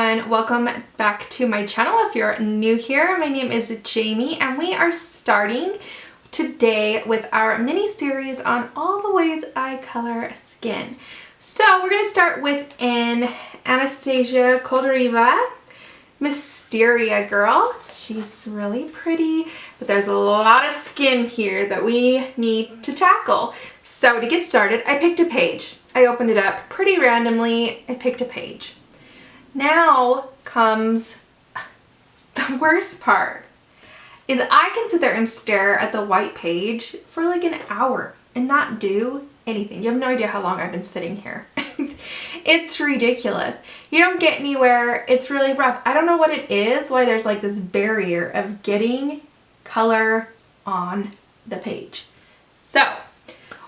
everyone, welcome back to my channel. If you're new here, my name is Jamie and we are starting today with our mini series on all the ways I color skin. So we're going to start with an Anastasia Koldareva Mysteria girl. She's really pretty, but there's a lot of skin here that we need to tackle. So to get started, I picked a page. I opened it up pretty randomly. I picked a page. Now comes the worst part, is I can sit there and stare at the white page for like an hour and not do anything. You have no idea how long I've been sitting here. It's ridiculous. You don't get anywhere. It's really rough. I don't know what it is, why there's like this barrier of getting color on the page. So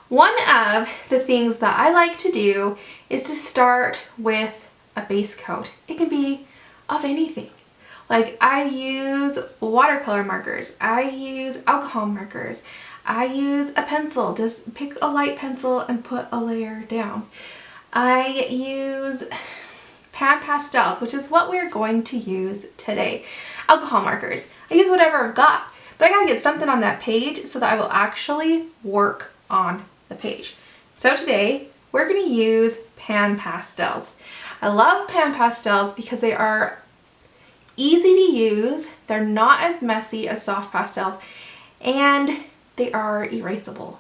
one of the things that I like to do is to start with a base coat. It can be of anything. Like I use watercolor markers, I use alcohol markers, I use a pencil, just pick a light pencil and put a layer down. I use pan pastels, which is what we're going to use today. Alcohol markers. I use whatever I've got, but I gotta get something on that page so that I will actually work on the page. So today we're gonna use pan pastels. I love pan pastels because they are easy to use, they're not as messy as soft pastels, and they are erasable.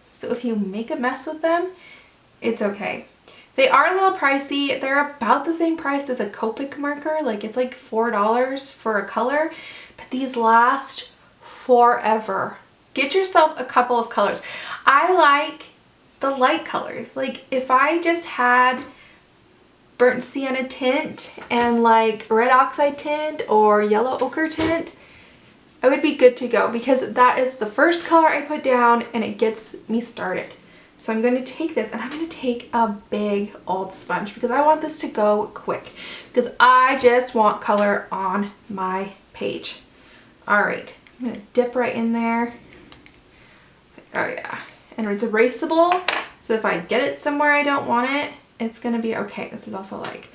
So if you make a mess with them, it's okay. They are a little pricey. They're about the same price as a Copic marker, like it's like $4 for a color, but these last forever. Get yourself a couple of colors. I like the light colors. Like if I just had burnt sienna tint and like red oxide tint or yellow ochre tint, I would be good to go because that is the first color I put down and it gets me started. So I'm going to take this and I'm going to take a big old sponge because I want this to go quick because I just want color on my page. All right, I'm going to dip right in there. Oh yeah, and it's erasable, so if I get it somewhere I don't want it, it's gonna be okay. This is also like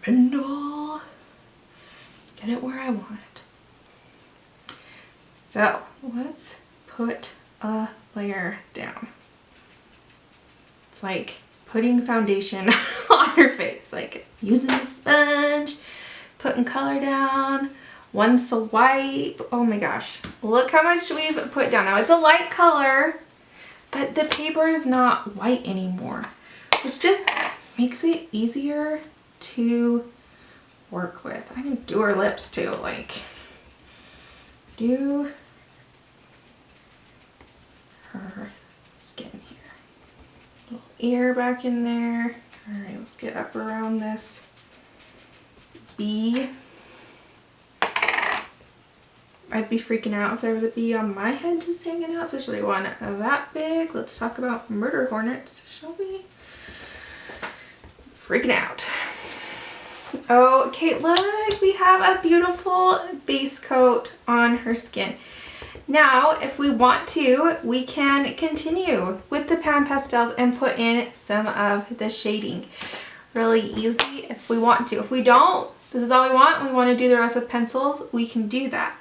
bendable. Get it where I want it. So let's put a layer down. It's like putting foundation on your face, like using the sponge, putting color down, one swipe. Oh my gosh, look how much we've put down. Now it's a light color, but the paper is not white anymore, which just makes it easier to work with. I can do her lips too, like do her skin here. Little ear back in there. All right, let's get up around this bee. I'd be freaking out if there was a bee on my head just hanging out, especially one that big. Let's talk about murder hornets, shall we? Freaking out. Okay, look, we have a beautiful base coat on her skin. Now, if we want to, we can continue with the pan pastels and put in some of the shading. Really easy if we want to. If we don't, this is all we want to do the rest with pencils, we can do that.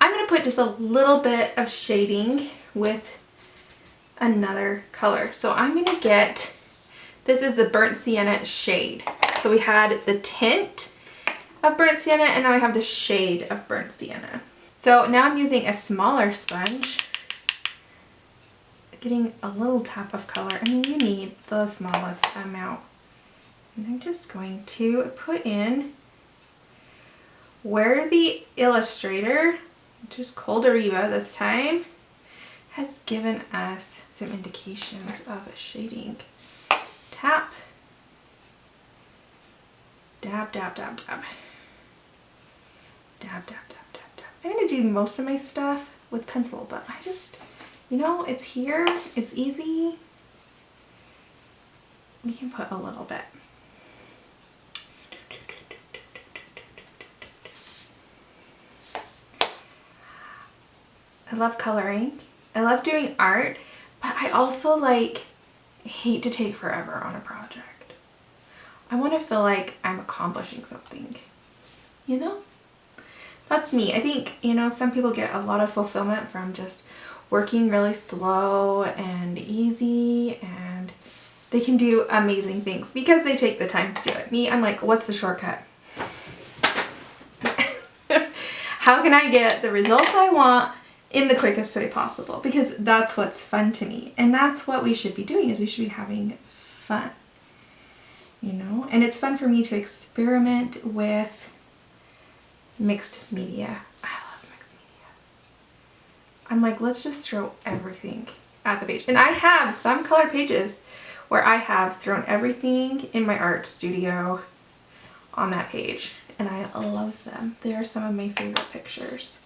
I'm going to put just a little bit of shading with another color. So I'm going to get, this is the burnt sienna shade. So we had the tint of burnt sienna and now I have the shade of burnt sienna. So now I'm using a smaller sponge, getting a little tap of color. I mean, you need the smallest amount. And I'm just going to put in where the illustrator, which is Koldareva this time, has given us some indications of shading. Tap, dab, dab, dab, dab, dab, dab, dab, dab, dab. I'm going to do most of my stuff with pencil, but I just, you know, it's here, it's easy. We can put a little bit. I love coloring. I love doing art, but I also like hate to take forever on a project. I want to feel like I'm accomplishing something. you know? That's me. I think, you know, some people get a lot of fulfillment from just working really slow and easy, and they can do amazing things because they take the time to do it. Me, I'm like, what's the shortcut? How can I get the results I want in the quickest way possible? Because that's what's fun to me. And that's what we should be doing, is we should be having fun, you know? And it's fun for me to experiment with mixed media. I love mixed media. I'm like, let's just throw everything at the page. And I have some color pages where I have thrown everything in my art studio on that page. And I love them. They are some of my favorite pictures.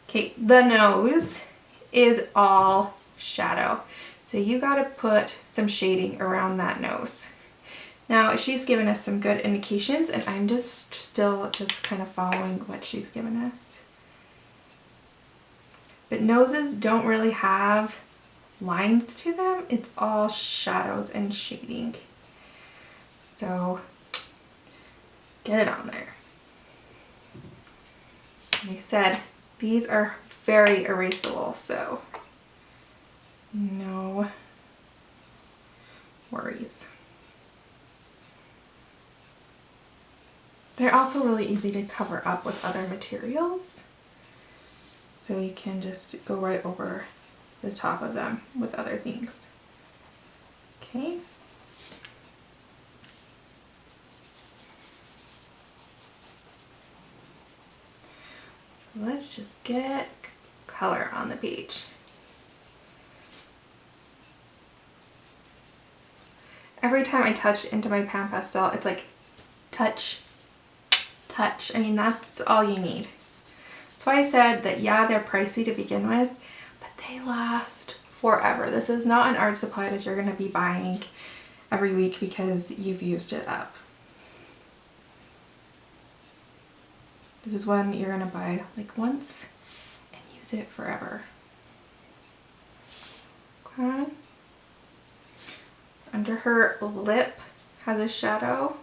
Okay, the nose is all shadow. So you gotta put some shading around that nose. Now she's given us some good indications, and I'm just still kind of following what she's given us. But noses don't really have lines to them. It's all shadows and shading. So get it on there. Like I said, these are very erasable, so no worries. They're also really easy to cover up with other materials. So you can just go right over the top of them with other things. Okay. So let's just get color on the page. Every time I touch into my pan pastel, it's like touch, touch. I mean, that's all you need. That's why I said that, yeah, they're pricey to begin with, but they last forever. This is not an art supply that you're going to be buying every week because you've used it up. This is one you're going to buy like once and use it forever. Okay. Under her lip has a shadow.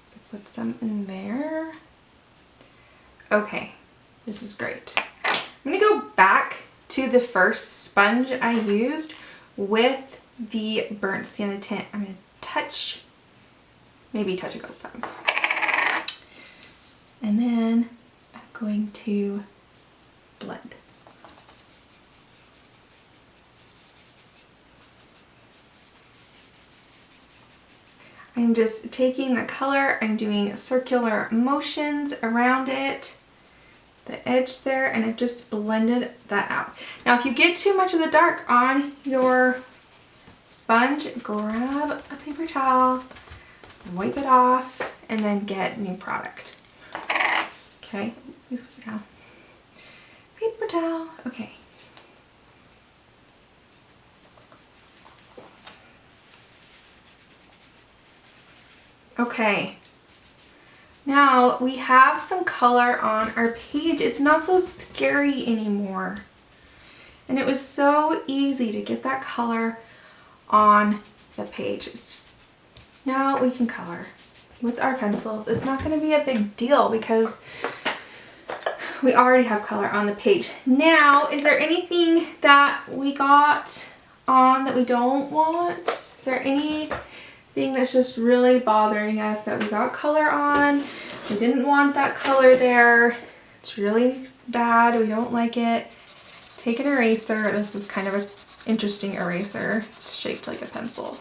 So put some in there. Okay, this is great. I'm gonna go back to the first sponge I used with the burnt sienna tint. I'm gonna touch, maybe touch a couple times. And then I'm going to blend. I'm just taking the color, I'm doing circular motions around it, the edge there, and I've just blended that out. Now if you get too much of the dark on your sponge, grab a paper towel, wipe it off, and then get new product. Okay, use paper towel. Paper towel, okay. Okay, now we have some color on our page. It's not so scary anymore. And it was so easy to get that color on the page. Now we can color with our pencils. It's not going to be a big deal because we already have color on the page. Now, is there anything that we got on that we don't want? Is there anything that's just really bothering us that we got color on? We didn't want that color there. It's really bad. We don't like it. Take an eraser. This is kind of an interesting eraser. It's shaped like a pencil,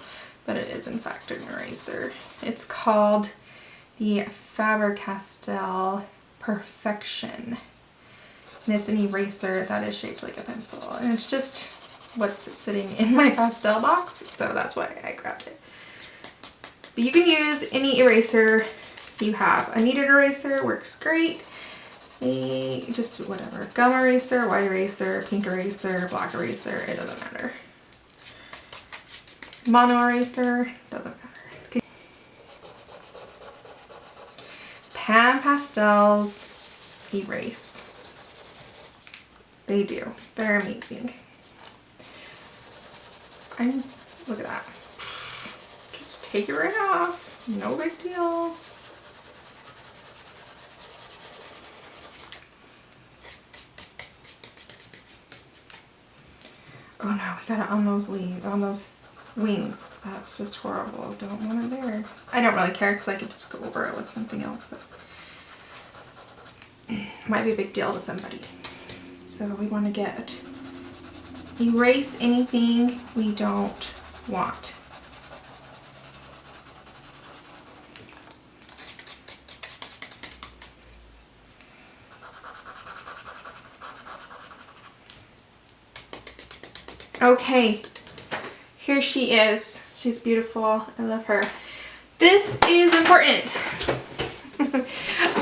but it is in fact an eraser. It's called the Faber-Castell Perfection. And it's an eraser that is shaped like a pencil. And it's just what's sitting in my pastel box, so that's why I grabbed it. But you can use any eraser you have. A kneaded eraser works great. Just whatever. Gum eraser, white eraser, pink eraser, black eraser, it doesn't matter. Mono eraser, doesn't matter. Okay. Pan pastels erase. They do. They're amazing. Look at that. Just take it right off. No big deal. Oh no, we got it on those leaves, on those wings. That's just horrible. Don't want it there. I don't really care because I could just go over it with something else, but it might be a big deal to somebody. So we want to erase anything we don't want. Okay, here she is. She's beautiful. I love her. This is important.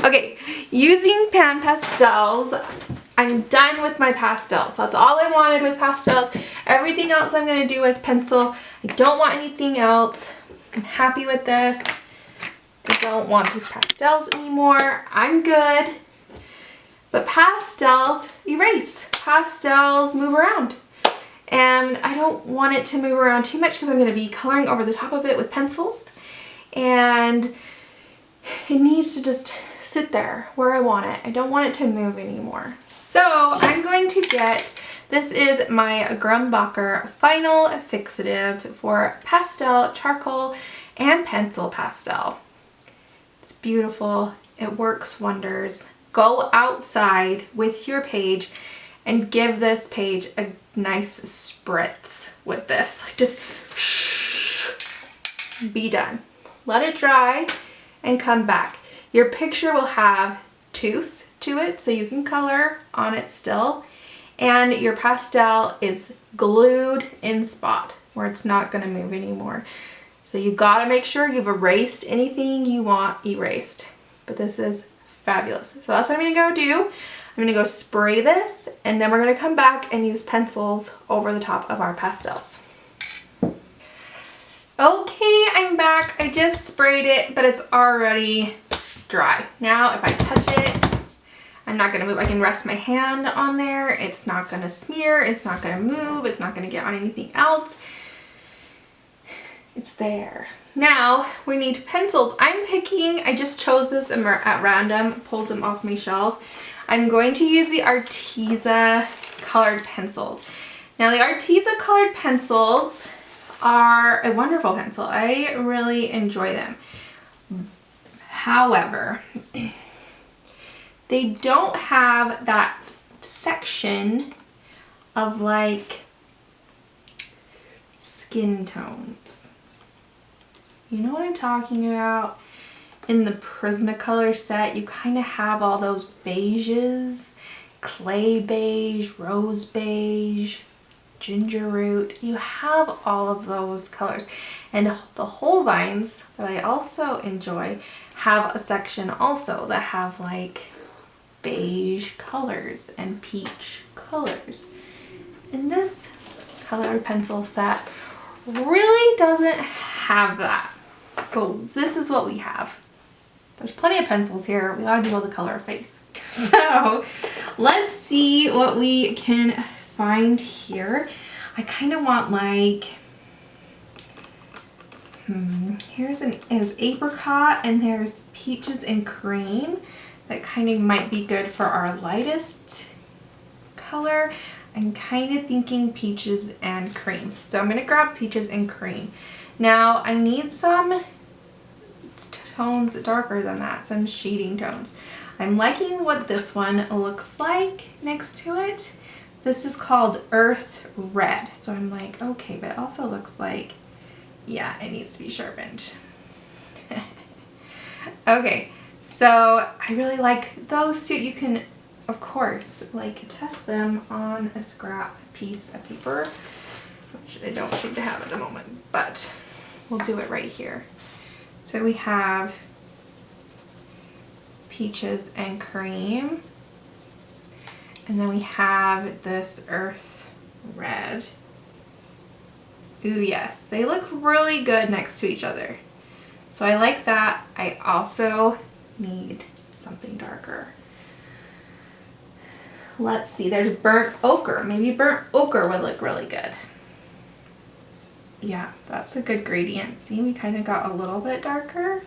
Okay, using pan pastels. I'm done with my pastels. That's all I wanted with pastels. Everything else I'm going to do with pencil. I don't want anything else. I'm happy with this. I don't want these pastels anymore. I'm good. But pastels erase. Pastels move around. And I don't want it to move around too much because I'm going to be coloring over the top of it with pencils. And it needs to just sit there where I want it. I don't want it to move anymore. So I'm going to get, this is my Grumbacher Final Fixative for pastel, charcoal, and pencil pastel. It's beautiful. It works wonders. Go outside with your page and give this page a nice spritz with this. Like just be done. Let it dry and come back. Your picture will have tooth to it so you can color on it still. And your pastel is glued in spot where it's not gonna move anymore. So you gotta make sure you've erased anything you want erased. But this is fabulous. So that's what I'm gonna go do. I'm gonna go spray this and then we're gonna come back and use pencils over the top of our pastels. Okay, I'm back. I just sprayed it, but it's already dry. Now if I touch it, I'm not gonna move. I can rest my hand on there. It's not gonna smear, it's not gonna move, it's not gonna get on anything else. It's there. Now we need pencils. I'm picking, I just chose this at random, pulled them off my shelf. I'm going to use the Arteza colored pencils. Now the Arteza colored pencils are a wonderful pencil. I really enjoy them. However, they don't have that section of like skin tones. You know what I'm talking about? In the Prismacolor set, you kind of have all those beiges, clay beige, rose beige, ginger root. You have all of those colors. And the Holbeins that I also enjoy have a section also that have like beige colors and peach colors. And this colored pencil set really doesn't have that. But this is what we have. There's plenty of pencils here. We gotta be able to color a face. So let's see what we can find here. I kind of want like, there's apricot and there's peaches and cream. That kind of might be good for our lightest color. I'm kind of thinking peaches and cream. So I'm gonna grab peaches and cream. Now I need some tones darker than that, some shading tones. I'm liking what this one looks like next to it. This is called Earth Red. So I'm like, okay, but it also looks like, yeah, it needs to be sharpened. Okay, so I really like those two. You can, of course, like test them on a scrap piece of paper, which I don't seem to have at the moment, but we'll do it right here. So we have peaches and cream. And then we have this Earth Red. Ooh, yes. They look really good next to each other. So I like that. I also need something darker. Let's see. There's burnt ochre. Maybe burnt ochre would look really good. Yeah, that's a good gradient. See, we kind of got a little bit darker.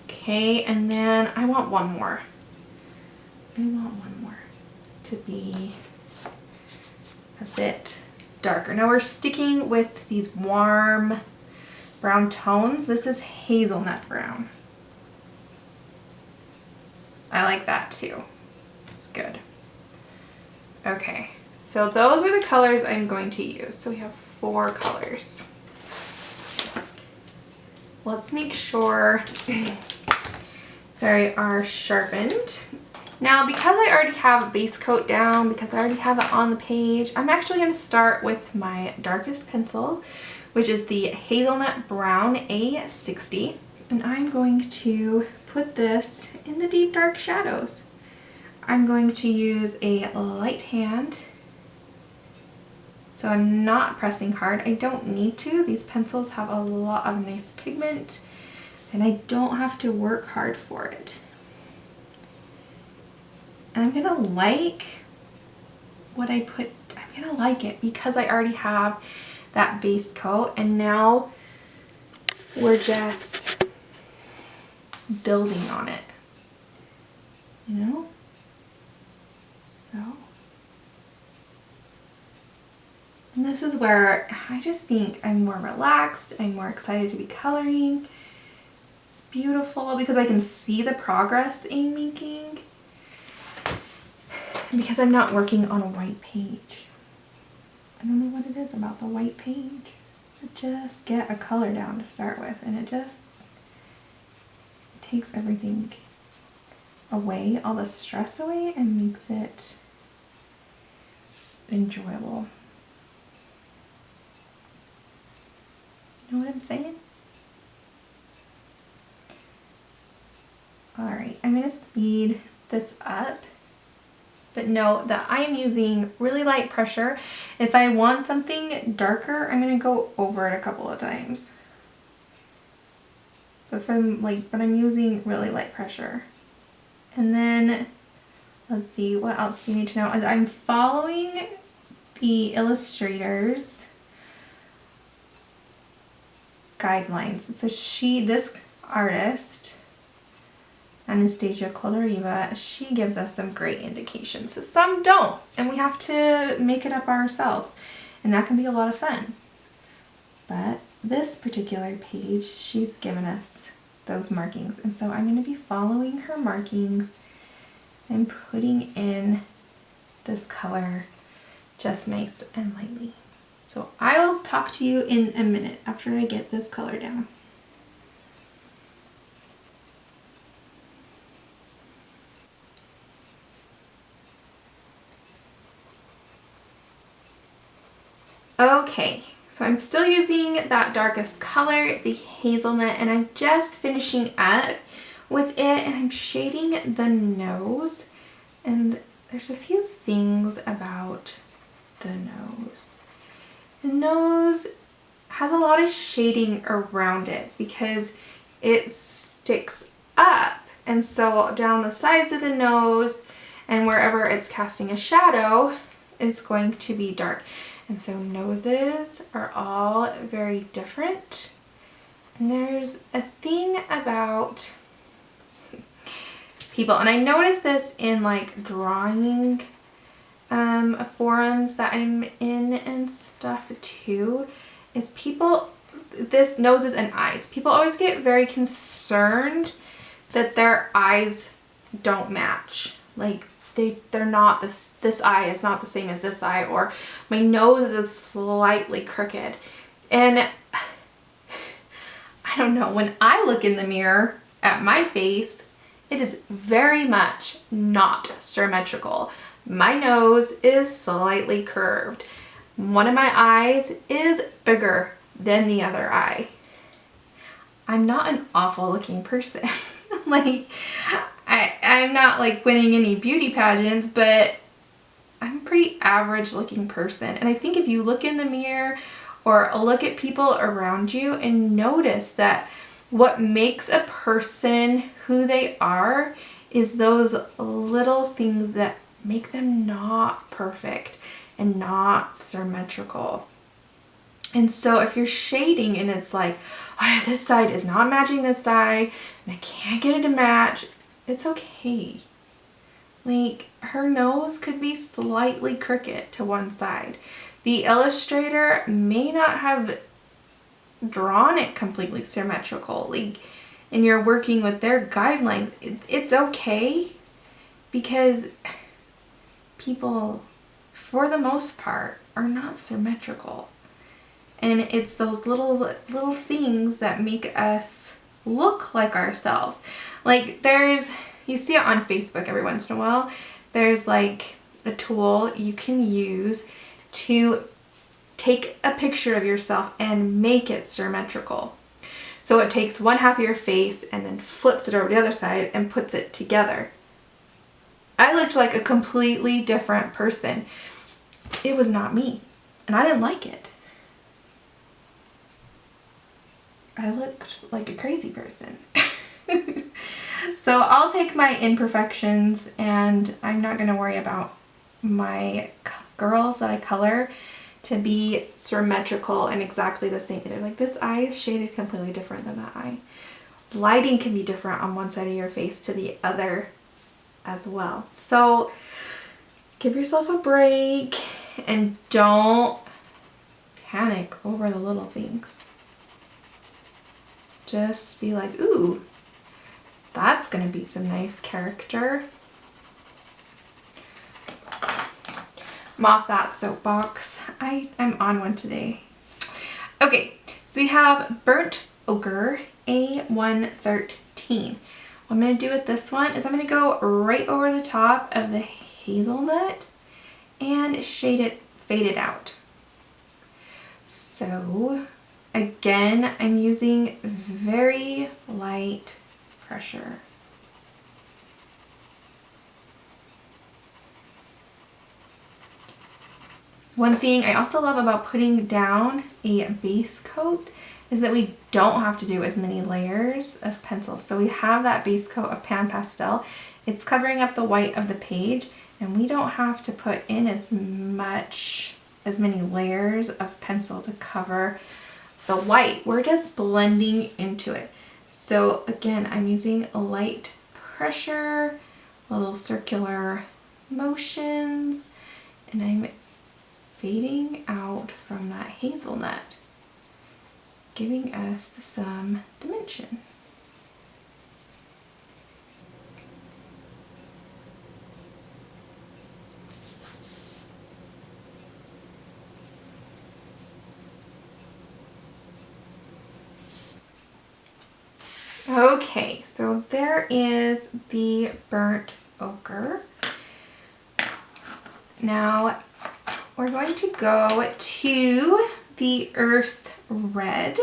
Okay, and then I want one more. I want one more to be a bit darker. Now we're sticking with these warm brown tones. This is hazelnut brown. I like that too. It's good. Okay, so those are the colors I'm going to use. So we have 4 colors. Let's make sure they are sharpened. Now, because I already have a base coat down, because I already have it on the page, I'm actually going to start with my darkest pencil, which is the Hazelnut Brown A60. And I'm going to put this in the deep dark shadows. I'm going to use a light hand. So I'm not pressing hard. I don't need to. These pencils have a lot of nice pigment and I don't have to work hard for it. And I'm gonna like what I put, I'm gonna like it because I already have that base coat and now we're just building on it, you know? So. And this is where I just think I'm more relaxed, I'm more excited to be coloring. It's beautiful because I can see the progress I'm making. And because I'm not working on a white page. I don't know what it is about the white page. Just get a color down to start with and it takes everything away, all the stress away and makes it enjoyable. You know what I'm saying? Alright, I'm going to speed this up. But note that I am using really light pressure. If I want something darker, I'm going to go over it a couple of times. But I'm using really light pressure. And then, let's see, what else do you need to know? I'm following the illustrator's guidelines. So this artist, Anastasia Kolariva, she gives us some great indications. Some don't, and we have to make it up ourselves, and that can be a lot of fun. But this particular page, she's given us those markings, and so I'm going to be following her markings and putting in this color just nice and lightly. So I'll talk to you in a minute after I get this color down. Okay, so I'm still using that darkest color, the hazelnut, and I'm just finishing up with it and I'm shading the nose. And there's a few things about the nose. The nose has a lot of shading around it because it sticks up, and so down the sides of the nose and wherever it's casting a shadow is going to be dark. And so noses are all very different. And there's a thing about people, and I noticed this in like drawing forums that I'm in and stuff too, is people, this noses and eyes, people always get very concerned that their eyes don't match. Like they're not, this eye is not the same as this eye, or my nose is slightly crooked. And I don't know, when I look in the mirror at my face, it is very much not symmetrical. My nose is slightly curved. One of my eyes is bigger than the other eye. I'm not an awful looking person. Like, I'm not like winning any beauty pageants, but I'm a pretty average looking person. And I think if you look in the mirror or look at people around you and notice that what makes a person who they are is those little things that make them not perfect and not symmetrical. And so if you're shading and it's like, oh, this side is not matching this side and I can't get it to match, it's okay. Like, her nose could be slightly crooked to one side. The illustrator may not have drawn it completely symmetrical. Like, and you're working with their guidelines. It's okay, because people, for the most part, are not symmetrical. And it's those little things that make us look like ourselves. Like, you see it on Facebook every once in a while. There's like a tool you can use to take a picture of yourself and make it symmetrical. So it takes one half of your face and then flips it over to the other side and puts it together. I looked like a completely different person. It was not me, and I didn't like it. I looked like a crazy person. So I'll take my imperfections, and I'm not going to worry about my girls that I color to be symmetrical and exactly the same either. Like, this eye is shaded completely different than that eye. Lighting can be different on one side of your face to the other as well. So give yourself a break and don't panic over the little things. Just be like, ooh, that's gonna be some nice character. I'm off that soapbox. I'm on one today. Okay, so we have Burnt Ochre A113. What I'm going to do with this one is I'm going to go right over the top of the hazelnut and fade it out. So again, I'm using very light pressure. One thing I also love about putting down a base coat is that we don't have to do as many layers of pencil. So we have that base coat of Pan Pastel. It's covering up the white of the page, and we don't have to put in as many layers of pencil to cover the white. We're just blending into it. So again, I'm using a light pressure, little circular motions, and I'm fading out from that hazelnut, giving us some dimension. Okay, so there is the burnt ochre. Now we're going to go to the earth red.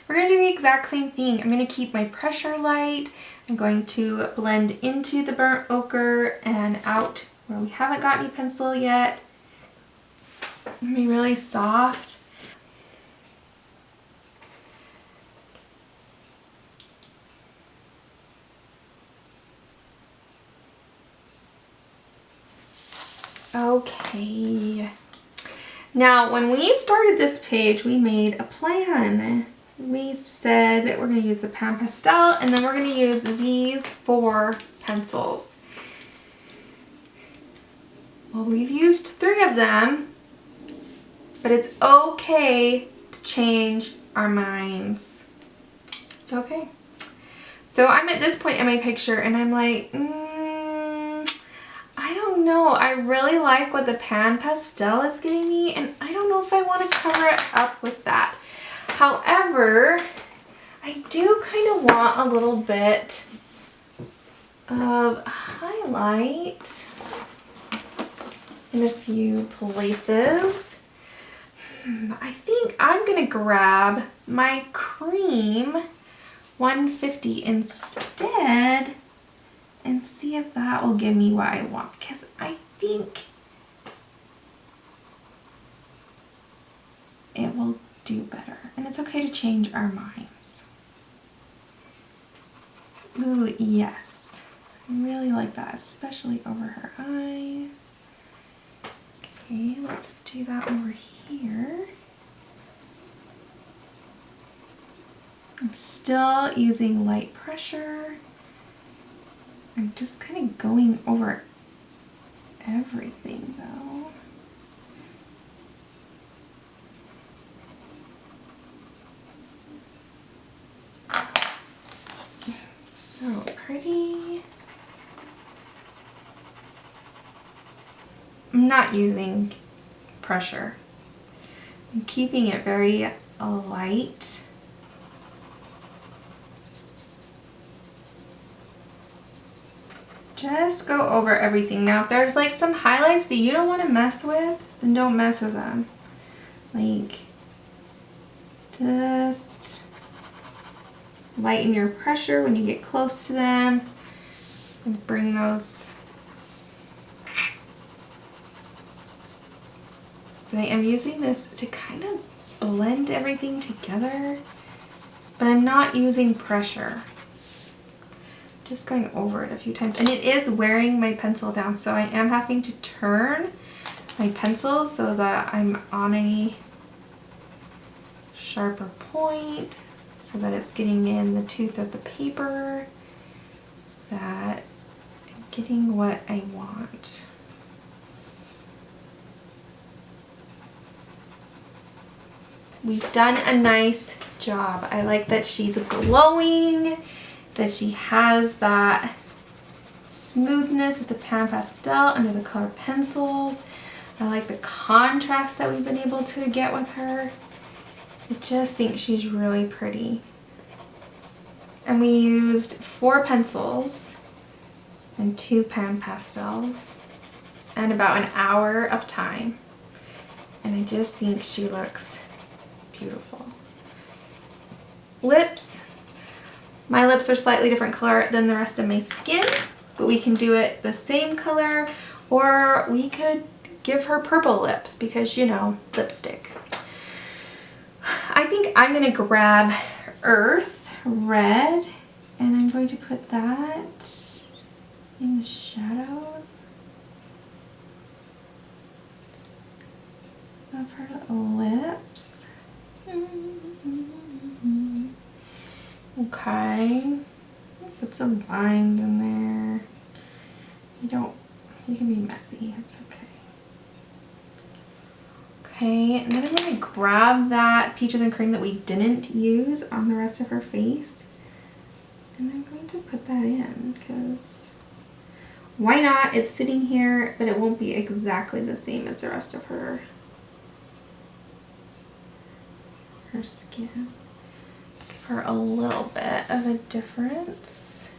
We're going to do the exact same thing. I'm going to keep my pressure light. I'm going to blend into the burnt ochre and out where we haven't got any pencil yet. Be really soft. Okay. Now, when we started this page, we made a plan. We said that we're going to use the Pan Pastel, and then we're going to use these 4 pencils. Well, we've used 3 of them, but it's okay to change our minds. It's okay. So I'm at this point in my picture, and I'm like, I don't know. I really like what the Pan Pastel is giving me, and I don't know if I want to cover it up with that. However, I do kind of want a little bit of highlight in a few places. I think I'm going to grab my cream 150 instead and see if that will give me what I want, because I think it will do better. And it's okay to change our minds. Ooh, yes. I really like that, especially over her eye. Okay, let's do that over here. I'm still using light pressure. I'm just kind of going over everything though. So pretty. I'm not using pressure. I'm keeping it very light. Just go over everything. Now if there's like some highlights that you don't want to mess with, then don't mess with them. Like, just lighten your pressure when you get close to them and bring those. And I am using this to kind of blend everything together, but I'm not using pressure. Just going over it a few times, and it is wearing my pencil down, so I am having to turn my pencil so that I'm on a sharper point, so that it's getting in the tooth of the paper, that I'm getting what I want. We've done a nice job. I like that she's glowing, that she has that smoothness with the pan pastel under the color pencils. I like the contrast that we've been able to get with her. I just think she's really pretty. And we used 4 pencils and 2 pan pastels and about an hour of time. And I just think she looks beautiful. Lips. My lips are slightly different color than the rest of my skin, but we can do it the same color, or we could give her purple lips because, you know, lipstick. I think I'm gonna grab Earth Red and I'm going to put that in the shadows of her lips. Okay, put some lines in there. You can be messy, it's okay. Okay, and then I'm gonna grab that Peaches and Cream that we didn't use on the rest of her face. And I'm going to put that in, because why not? It's sitting here, but it won't be exactly the same as the rest of her skin. Give her a little bit of a difference.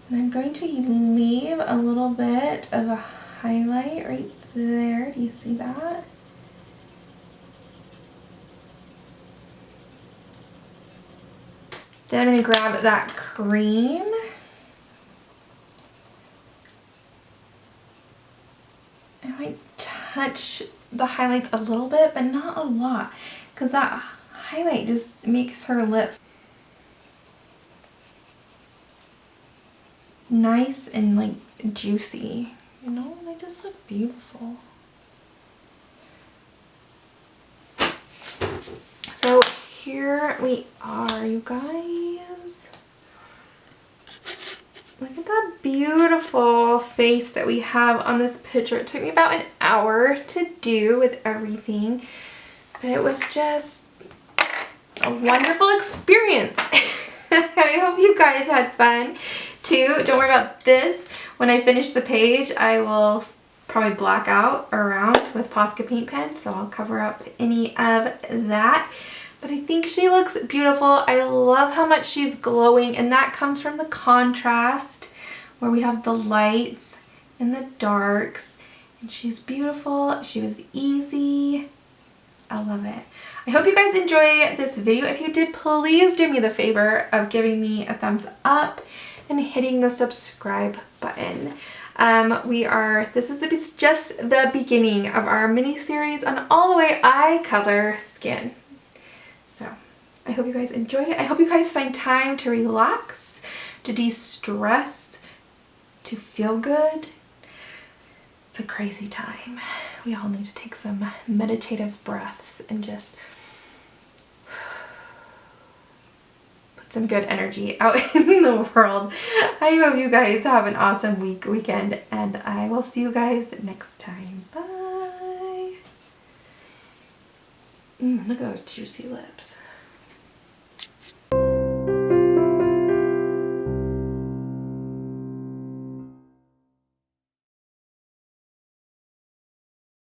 And I'm going to leave a little bit of a highlight right there. Do you see that? Then I'm going to grab that cream. I might touch the highlights a little bit, but not a lot, because that highlight just makes her lips nice and like juicy, you know? They just look beautiful. So here we are, you guys. Look at that beautiful face that we have on this picture. It took me about an hour to do with everything, but it was just a wonderful experience. I hope you guys had fun too. Don't worry about this. When I finish the page, I will probably black out around with Posca paint pen, so I'll cover up any of that. But I think she looks beautiful. I love how much she's glowing, and that comes from the contrast where we have the lights and the darks, and she's beautiful. She was easy. I love it. I hope you guys enjoy this video. If you did, please do me the favor of giving me a thumbs up and hitting the subscribe button. This is just the beginning of our mini series on all the way I color skin. So I hope you guys enjoyed it. I hope you guys find time to relax, to de-stress, to feel good. It's a crazy time. We all need to take some meditative breaths and just put some good energy out in the world. I hope you guys have an awesome weekend, and I will see you guys next time. Bye. Look at those juicy lips.